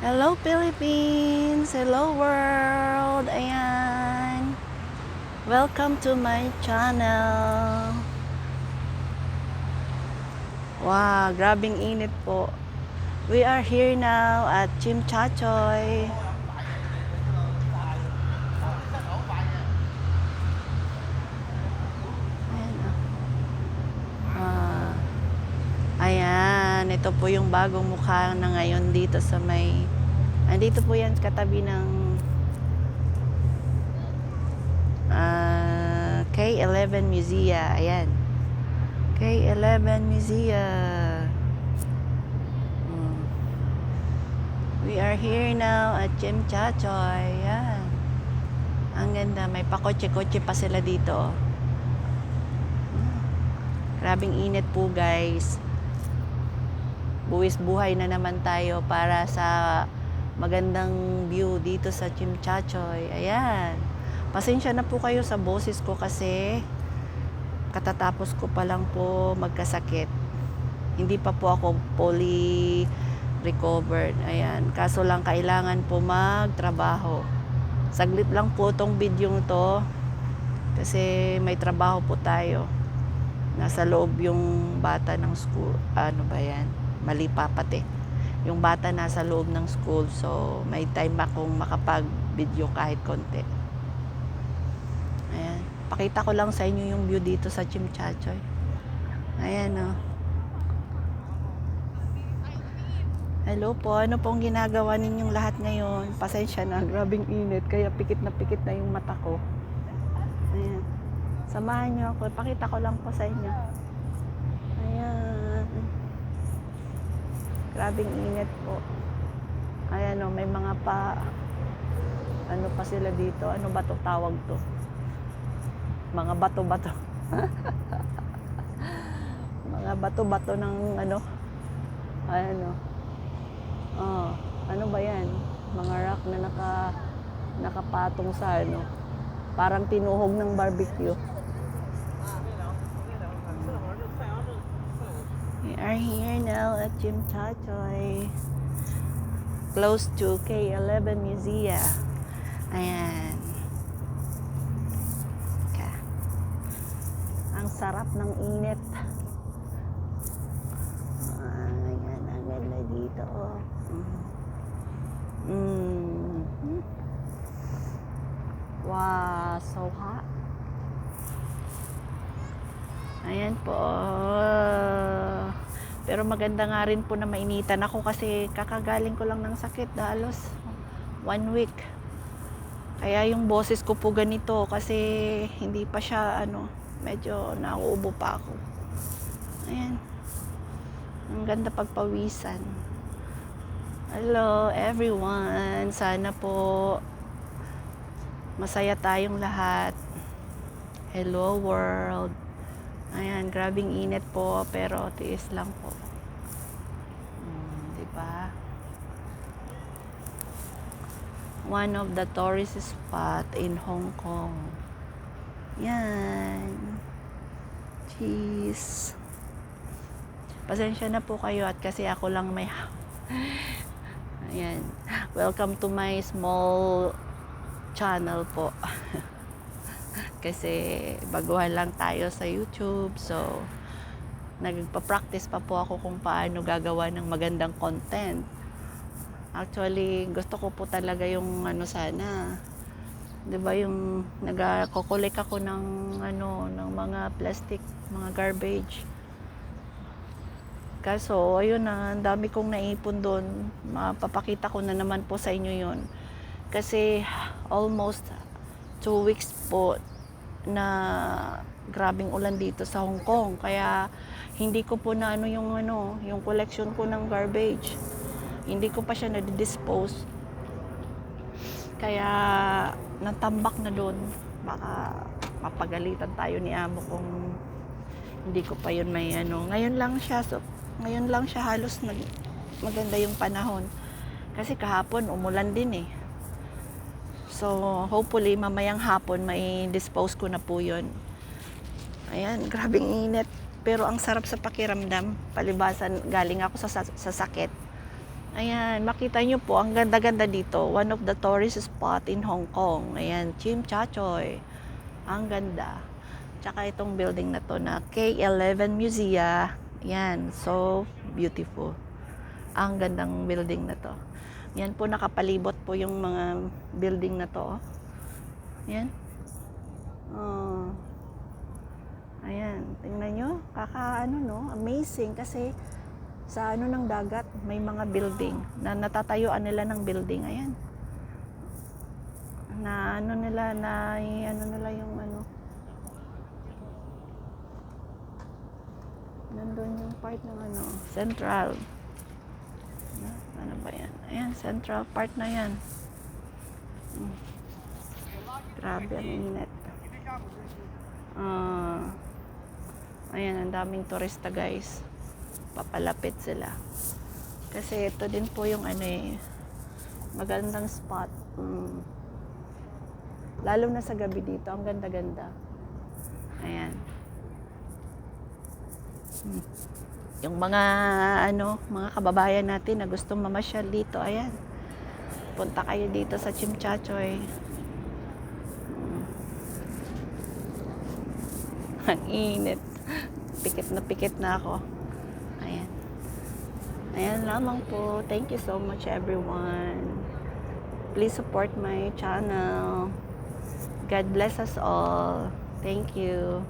Hello Philippines! Hello world! Ayan! Welcome to my channel! Wow, grabing init po. We are here now at Chimchachoy. Ayan, ayan, ito po yung bagong mukha na ngayon dito sa may... Andito po yan katabi ng K11 Museum. Ayan. K11 Museum. We are here now at Chimchachoy. Yan. Ang ganda. May pakotse-kotse pa sila dito. Grabing init po guys. Buwis buhay na naman tayo para sa magandang view dito sa Chimchachoy. Ayan. Pasensya na po kayo sa boses ko kasi katatapos ko pa lang po magkasakit. Hindi pa po ako fully recovered. Ayan. Kaso lang kailangan po magtrabaho. Saglit lang po tong video to kasi may trabaho po tayo. Nasa loob yung bata ng school. Ano ba yan? Mali pa pati. Yung bata nasa loob ng school. So, may time akong makapag-video kahit konti. Ayan. Pakita ko lang sa inyo yung view dito sa Chimchachoy. Ayan o. Hello po, ano pong ginagawa ninyong lahat ngayon? Pasensya na, grabing init, kaya pikit na yung mata ko. Ayan. Samahan niyo ako, pakita ko lang po sa inyo. Ayan. Grabing init po. Ayan o, may mga ano pa sila dito, ano ba to tawag to? Mga bato-bato. Mga bato-bato ng ano. Ayan o. Oh, ano ba yan? Mga rock na nakapatong sa ano. Parang tinuhog ng barbecue. We are here now at Chimchachoy. Close to K11 Museum. Ayan. Ang sarap ng init. Ayan, ang ganda dito. Oh. Wow, so hot. Ayan po. Pero maganda nga rin po na mainitan ako kasi kakagaling ko lang ng sakit. Halos 1 week. Kaya yung boses ko po ganito kasi hindi pa siya medyo nauubo pa ako. Ayan. Ang ganda pagpawisan. Hello everyone. Sana po masaya tayong lahat. Hello world. Ayan, grabing init po pero tiis lang po. Diba? One of the tourist spot in Hong Kong. Yan. Cheese. Pasensya na po kayo at kasi ako lang may... Ayan. Welcome to my small channel po. Kasi baguhan lang tayo sa YouTube. So, nagpa-practice pa po ako kung paano gagawa ng magandang content. Actually, gusto ko po talaga yung sana. 'Di ba yung nagko-collect ako ng ng mga plastic, mga garbage. Kaso, ayun na, ang dami kong naipon doon. Mapapakita ko na naman po sa inyo yon. Kasi almost 2 weeks po na grabing ulan dito sa Hong Kong. Kaya hindi ko po na yung collection ko ng garbage. Hindi ko pa siya na-dispose. Kaya natambak na doon. Baka mapagalitan tayo ni amo kung hindi ko pa yun may Ngayon lang siya halos maganda yung panahon. Kasi kahapon umulan din eh. So hopefully mamayang hapon may dispose ko na po yun. Ayan, grabing init. Pero ang sarap sa pakiramdam. Palibasan, galing ako sa sakit. Ayan, makita nyo po, ang ganda-ganda dito. One of the tourist spot in Hong Kong. Ayan, Chim Cha Choy. Ang ganda. Tsaka itong building na to na K11 Museum. Ayan, so beautiful. Ang gandang building na to. Yan po, nakapalibot po yung mga building na to. Ayan. Oh. Ayan, tingnan nyo. Amazing kasi sa ng dagat, may mga building na natatayuan nila ng building. Ayan. Na nila yung nandun yung part ng Central. Ano ba yan? Ayan, Central part na yan. Grabe, ang init. Ayan, ang daming turista guys. Papalapit sila. Kasi ito din po yung magandang spot. Lalo na sa gabi dito, ang ganda-ganda. Ayan. Yung mga mga kababayan natin na gustong mamasyal dito, ayan. Punta kayo dito sa Chim Cha Choy. Ang init. Pikit na ako. Ayan. Ayan lamang po. Thank you so much everyone. Please support my channel. God bless us all. Thank you.